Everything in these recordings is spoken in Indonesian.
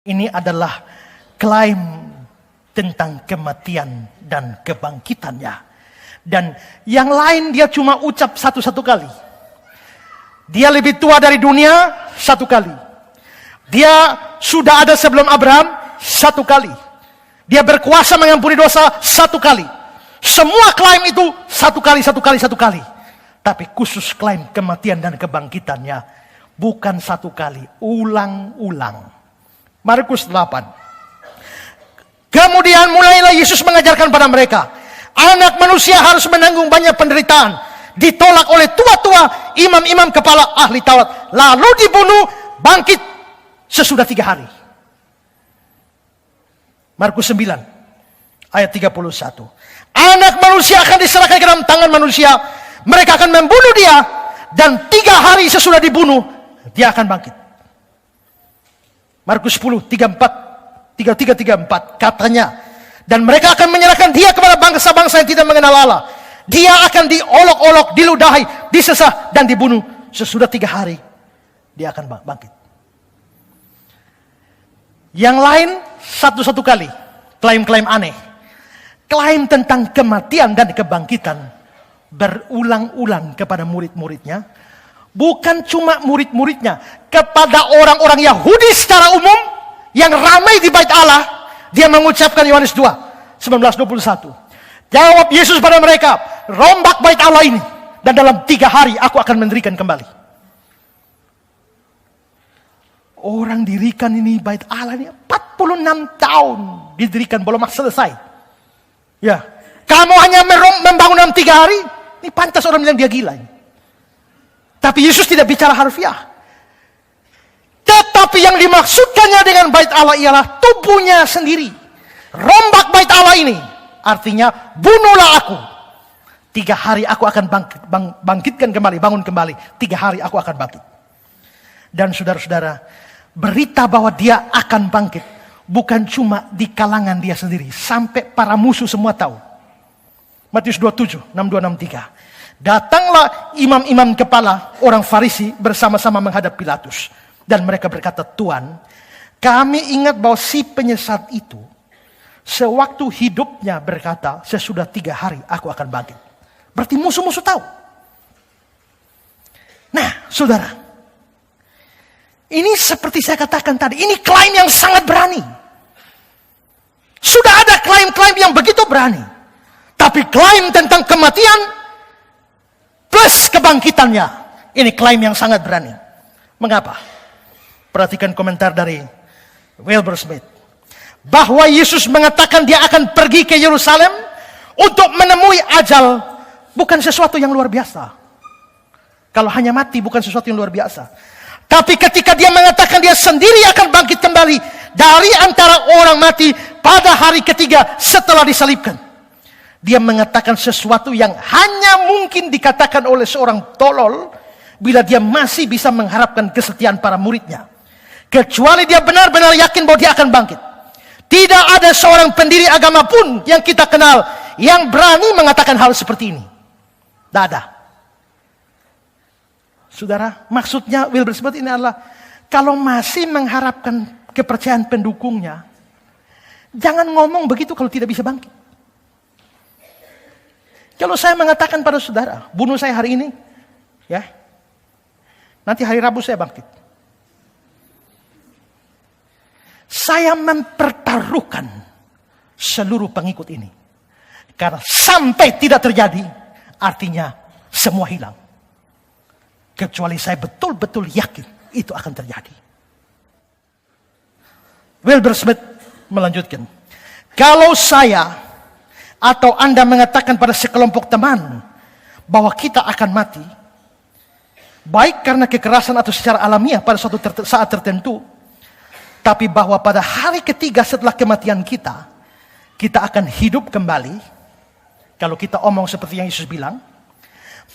Ini adalah klaim tentang kematian dan kebangkitannya. Dan yang lain dia cuma ucap satu-satu kali. Dia lebih tua dari dunia satu kali. Dia sudah ada sebelum Abraham satu kali. Dia berkuasa mengampuni dosa satu kali. Semua klaim itu satu kali. Tapi khusus klaim kematian dan kebangkitannya bukan satu kali, ulang-ulang. Markus 8. Kemudian mulailah Yesus mengajarkan pada mereka, Anak manusia harus menanggung banyak penderitaan, ditolak oleh tua-tua, imam-imam kepala ahli Taurat, lalu dibunuh, bangkit sesudah 3 hari. Markus 9 ayat 31. Anak manusia akan diserahkan ke dalam tangan manusia, mereka akan membunuh dia, dan 3 hari sesudah dibunuh dia akan bangkit. Markus 10, 33-34 katanya, dan mereka akan menyerahkan dia kepada bangsa-bangsa yang tidak mengenal Allah. Dia akan diolok-olok, diludahi, disesah, dan dibunuh. Sesudah 3 hari dia akan bangkit. Yang lain satu-satu kali klaim-klaim aneh. Klaim tentang kematian dan kebangkitan berulang-ulang kepada murid-muridnya. Bukan cuma murid-muridnya, kepada orang-orang Yahudi secara umum yang ramai di bait Allah, dia mengucapkan Yohanes 2, 19-21. Jawab Yesus pada mereka, rombak bait Allah ini, dan dalam 3 hari aku akan mendirikan kembali. Orang dirikan ini bait Allah ini 46 tahun didirikan, belum selesai. Ya, kamu hanya membangun dalam 3 hari, ini pantas orang bilang dia gila ini. Tapi Yesus tidak bicara harfiah. Tetapi yang dimaksudkannya dengan bait Allah ialah tubuhnya sendiri. Rombak bait Allah ini artinya bunuhlah aku. 3 hari aku akan bangkitkan kembali, bangun kembali. 3 hari aku akan bangkit. Dan saudara-saudara, berita bahwa dia akan bangkit bukan cuma di kalangan dia sendiri, sampai para musuh semua tahu. Matius 27, 62-63. Datanglah imam-imam kepala orang Farisi bersama-sama menghadap Pilatus. Dan mereka berkata, Tuan, kami ingat bahwa si penyesat itu sewaktu hidupnya berkata, sesudah 3 hari aku akan bangkit. Berarti musuh-musuh tahu. Nah, saudara, ini seperti saya katakan tadi, ini klaim yang sangat berani. Sudah ada klaim-klaim yang begitu berani. Tapi klaim tentang kematian plus kebangkitannya, ini klaim yang sangat berani. Mengapa? Perhatikan komentar dari Wilbur Smith. Bahwa Yesus mengatakan dia akan pergi ke Yerusalem untuk menemui ajal, bukan sesuatu yang luar biasa. Kalau hanya mati bukan sesuatu yang luar biasa. Tapi ketika dia mengatakan dia sendiri akan bangkit kembali dari antara orang mati pada hari ketiga setelah disalibkan, dia mengatakan sesuatu yang hanya mungkin dikatakan oleh seorang tolol bila dia masih bisa mengharapkan kesetiaan para muridnya. Kecuali dia benar-benar yakin bahwa dia akan bangkit. Tidak ada seorang pendiri agama pun yang kita kenal yang berani mengatakan hal seperti ini. Tidak ada. Saudara, maksudnya Wilbur Smith ini adalah, kalau masih mengharapkan kepercayaan pendukungnya, jangan ngomong begitu kalau tidak bisa bangkit. Kalau saya mengatakan pada saudara, bunuh saya hari ini, ya, nanti hari Rabu saya bangkit. Saya mempertaruhkan seluruh pengikut ini. Karena sampai tidak terjadi, artinya semua hilang. Kecuali saya betul-betul yakin itu akan terjadi. Wilbur Smith melanjutkan, kalau saya atau Anda mengatakan pada sekelompok teman bahwa kita akan mati, baik karena kekerasan atau secara alamiah pada suatu saat tertentu, tapi bahwa pada hari ketiga setelah kematian kita akan hidup kembali. Kalau kita omong seperti yang Yesus bilang,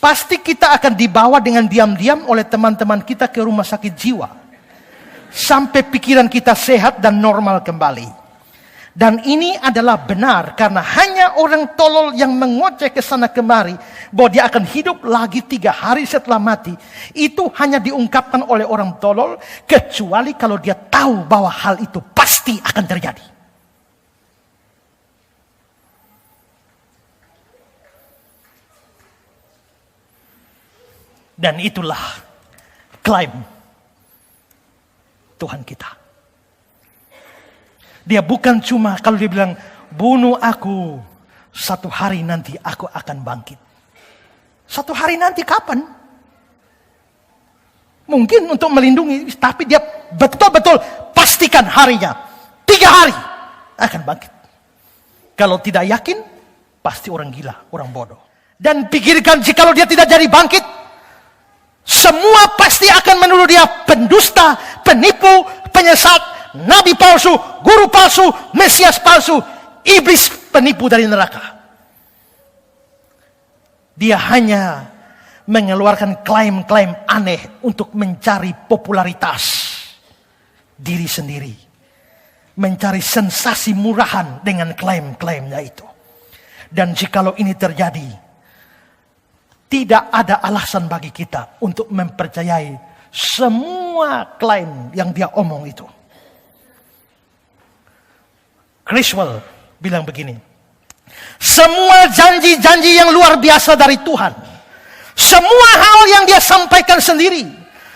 pasti kita akan dibawa dengan diam-diam oleh teman-teman kita ke rumah sakit jiwa, sampai pikiran kita sehat dan normal kembali. Dan ini adalah benar karena hanya orang tolol yang mengoceh ke sana kemari bahwa dia akan hidup lagi 3 hari setelah mati. Itu hanya diungkapkan oleh orang tolol kecuali kalau dia tahu bahwa hal itu pasti akan terjadi. Dan itulah klaim Tuhan kita. Dia bukan cuma kalau dia bilang, bunuh aku, 1 hari nanti aku akan bangkit. 1 hari nanti kapan? Mungkin untuk melindungi, tapi dia betul-betul pastikan harinya. 3 hari akan bangkit. Kalau tidak yakin, pasti orang gila, orang bodoh. Dan pikirkan jikalau dia tidak jadi bangkit, semua pasti akan menuduh dia pendusta, penipu, penyesat, nabi palsu, guru palsu, mesias palsu, iblis penipu dari neraka. Dia hanya mengeluarkan klaim-klaim aneh untuk mencari popularitas diri sendiri. Mencari sensasi murahan dengan klaim-klaimnya itu. Dan jikalau ini terjadi, tidak ada alasan bagi kita untuk mempercayai semua klaim yang dia omong itu. Criswell bilang begini, semua janji-janji yang luar biasa dari Tuhan, semua hal yang dia sampaikan sendiri,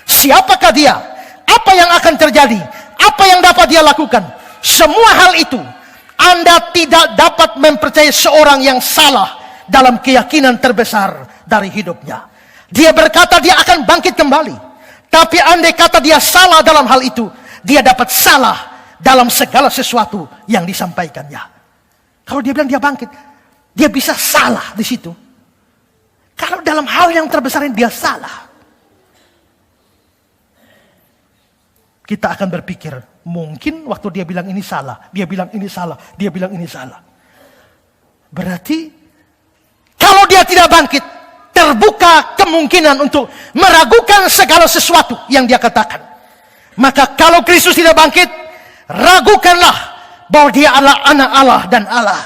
siapakah dia, apa yang akan terjadi, apa yang dapat dia lakukan, semua hal itu, Anda tidak dapat mempercayai seorang yang salah dalam keyakinan terbesar dari hidupnya. Dia berkata dia akan bangkit kembali, tapi andai kata dia salah dalam hal itu, dia dapat salah dalam segala sesuatu yang disampaikannya. Kalau dia bilang dia bangkit, dia bisa salah di situ. Kalau dalam hal yang terbesar ini dia salah, kita akan berpikir, mungkin waktu dia bilang ini salah, dia bilang ini salah, dia bilang ini salah. Berarti kalau dia tidak bangkit, terbuka kemungkinan untuk meragukan segala sesuatu yang dia katakan. Maka kalau Kristus tidak bangkit, ragukanlah bahwa dia adalah anak Allah dan Allah.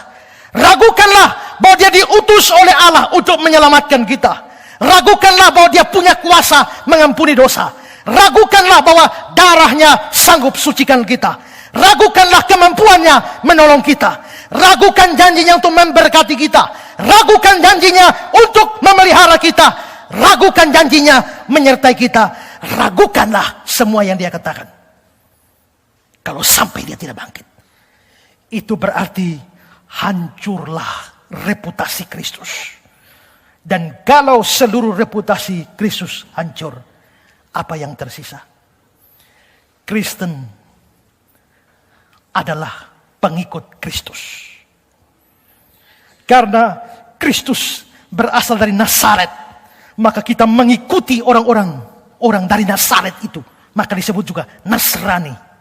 Ragukanlah bahwa dia diutus oleh Allah untuk menyelamatkan kita. Ragukanlah bahwa dia punya kuasa mengampuni dosa. Ragukanlah bahwa darahnya sanggup sucikan kita. Ragukanlah kemampuannya menolong kita. Ragukan janjinya untuk memberkati kita. Ragukan janjinya untuk memelihara kita. Ragukan janjinya menyertai kita. Ragukanlah semua yang dia katakan. Kalau sampai dia tidak bangkit, itu berarti hancurlah reputasi Kristus. Dan kalau seluruh reputasi Kristus hancur, apa yang tersisa? Kristen adalah pengikut Kristus. Karena Kristus berasal dari Nazaret, maka kita mengikuti orang dari Nazaret itu. Maka disebut juga Nasrani.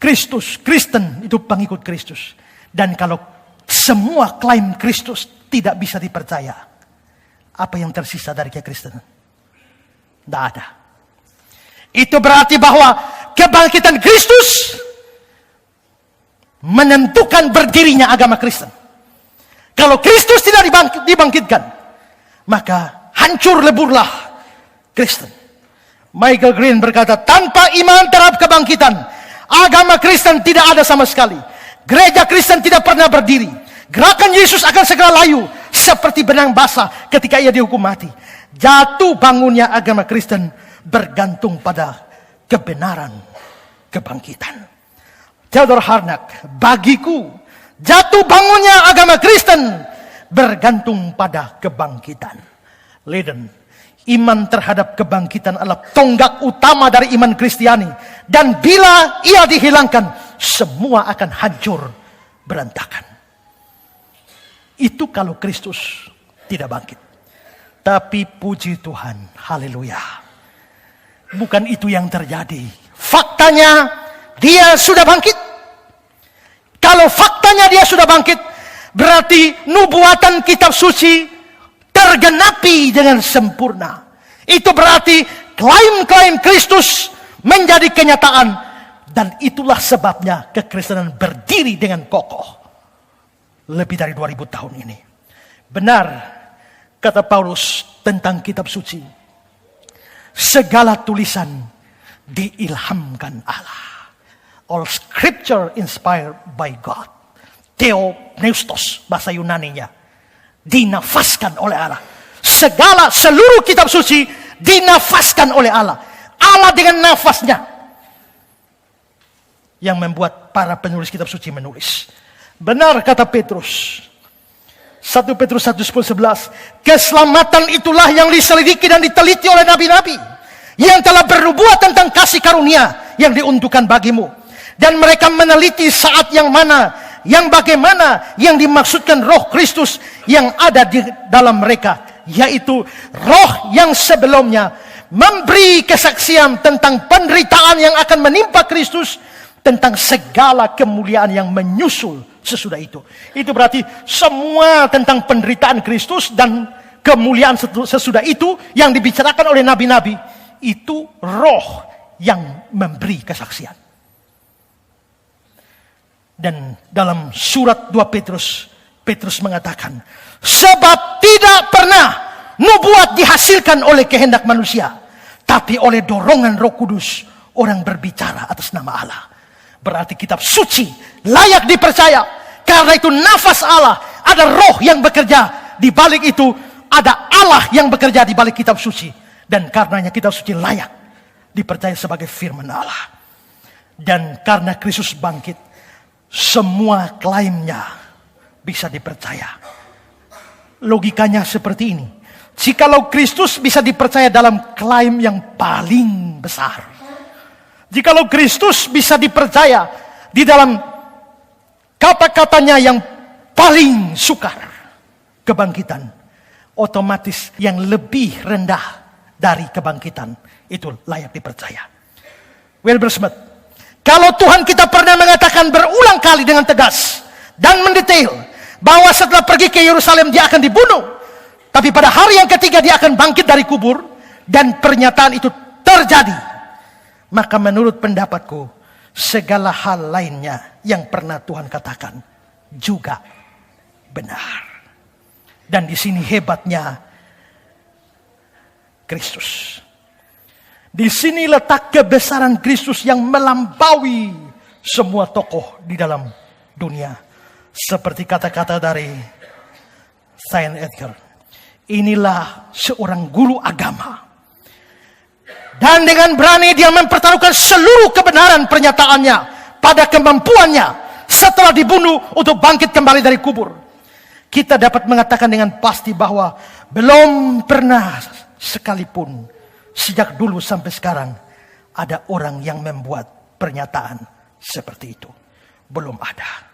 Kristen itu pengikut Kristus. Dan kalau semua klaim Kristus tidak bisa dipercaya, apa yang tersisa dari kekristenan? Tidak ada. Itu berarti bahwa kebangkitan Kristus menentukan berdirinya agama Kristen. Kalau Kristus tidak dibangkitkan, maka hancur leburlah Kristen. Michael Green berkata, tanpa iman terhadap kebangkitan, agama Kristen tidak ada sama sekali. Gereja Kristen tidak pernah berdiri. Gerakan Yesus akan segera layu seperti benang basah ketika ia dihukum mati. Jatuh bangunnya agama Kristen bergantung pada kebenaran kebangkitan. Theodor Harnack, bagiku jatuh bangunnya agama Kristen bergantung pada kebangkitan. Leiden, iman terhadap kebangkitan adalah tonggak utama dari iman Kristiani. Dan bila ia dihilangkan, semua akan hancur berantakan. Itu kalau Kristus tidak bangkit. Tapi puji Tuhan, haleluya. Bukan itu yang terjadi. Faktanya, dia sudah bangkit. Kalau faktanya dia sudah bangkit, berarti nubuatan kitab suci tergenapi dengan sempurna. Itu berarti klaim-klaim Kristus menjadi kenyataan. Dan itulah sebabnya kekristenan berdiri dengan kokoh lebih dari 2000 tahun ini. Benar kata Paulus tentang kitab suci, segala tulisan diilhamkan Allah. All scripture inspired by God. Theopneustos bahasa Yunaninya. Dinafaskan oleh Allah. Seluruh kitab suci dinafaskan oleh Allah. Allah dengan nafasnya yang membuat para penulis kitab suci menulis. Benar kata Petrus. 1 Petrus 1:10-11. Keselamatan itulah yang diselidiki dan diteliti oleh nabi-nabi yang telah bernubuat tentang kasih karunia yang diuntukkan bagimu. Dan mereka meneliti saat yang mana, yang bagaimana yang dimaksudkan roh Kristus yang ada di dalam mereka, yaitu roh yang sebelumnya memberi kesaksian tentang penderitaan yang akan menimpa Kristus, tentang segala kemuliaan yang menyusul sesudah itu. Itu berarti semua tentang penderitaan Kristus dan kemuliaan sesudah itu yang dibicarakan oleh nabi-nabi, itu roh yang memberi kesaksian. Dan dalam surat 2 Petrus mengatakan, sebab tidak pernah nubuat dihasilkan oleh kehendak manusia, tapi oleh dorongan Roh Kudus orang berbicara atas nama Allah. Berarti kitab suci layak dipercaya. Karena itu nafas Allah, ada roh yang bekerja di balik itu, ada Allah yang bekerja di balik kitab suci. Dan karenanya kitab suci layak dipercaya sebagai firman Allah. Dan karena Kristus bangkit, semua klaimnya bisa dipercaya. Logikanya seperti ini. Jikalau Kristus bisa dipercaya dalam klaim yang paling besar, jikalau Kristus bisa dipercaya di dalam kata-katanya yang paling sukar, kebangkitan, otomatis yang lebih rendah dari kebangkitan itu layak dipercaya. Wilbur Smith, kalau Tuhan kita pernah mengatakan berulang kali dengan tegas dan mendetail bahwa setelah pergi ke Yerusalem dia akan dibunuh, tapi pada hari yang ketiga dia akan bangkit dari kubur, dan pernyataan itu terjadi, maka menurut pendapatku segala hal lainnya yang pernah Tuhan katakan juga benar. Dan di sini hebatnya Kristus. Di sini letak kebesaran Kristus yang melampaui semua tokoh di dalam dunia. Seperti kata-kata dari Saint Edgar, inilah seorang guru agama. Dan dengan berani dia mempertaruhkan seluruh kebenaran pernyataannya pada kemampuannya setelah dibunuh untuk bangkit kembali dari kubur. Kita dapat mengatakan dengan pasti bahwa belum pernah sekalipun sejak dulu sampai sekarang ada orang yang membuat pernyataan seperti itu. Belum ada.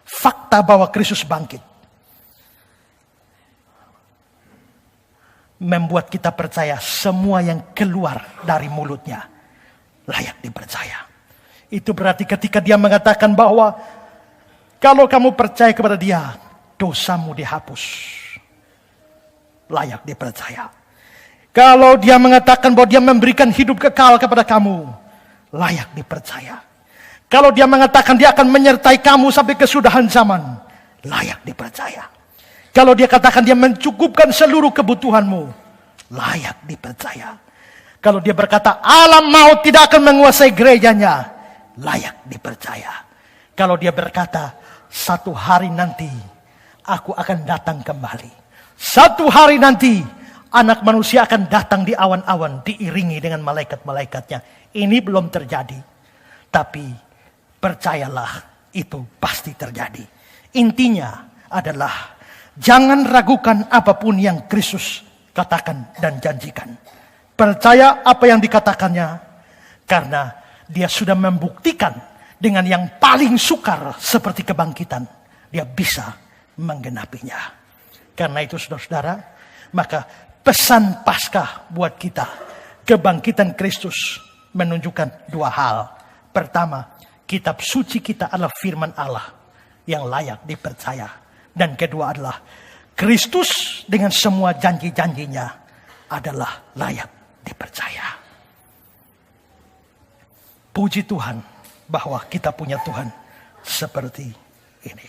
Fakta bahwa Kristus bangkit membuat kita percaya semua yang keluar dari mulutnya layak dipercaya. Itu berarti ketika dia mengatakan bahwa kalau kamu percaya kepada dia, dosamu dihapus, layak dipercaya. Kalau dia mengatakan bahwa dia memberikan hidup kekal kepada kamu, layak dipercaya. Kalau dia mengatakan dia akan menyertai kamu sampai kesudahan zaman, layak dipercaya. Kalau dia katakan dia mencukupkan seluruh kebutuhanmu, layak dipercaya. Kalau dia berkata alam maut tidak akan menguasai gerejanya, layak dipercaya. Kalau dia berkata satu hari nanti aku akan datang kembali, satu hari nanti anak manusia akan datang di awan-awan diiringi dengan malaikat-malaikatnya. Ini belum terjadi, tapi percayalah itu pasti terjadi. Intinya adalah jangan ragukan apapun yang Kristus katakan dan janjikan. Percaya apa yang dikatakannya, karena dia sudah membuktikan dengan yang paling sukar seperti kebangkitan, dia bisa menggenapinya. Karena itu saudara-saudara, maka pesan Paskah buat kita, kebangkitan Kristus menunjukkan dua hal. Pertama, kitab suci kita adalah firman Allah yang layak dipercaya. Dan kedua adalah Kristus dengan semua janji-janjinya adalah layak dipercaya. Puji Tuhan, bahwa kita punya Tuhan seperti ini.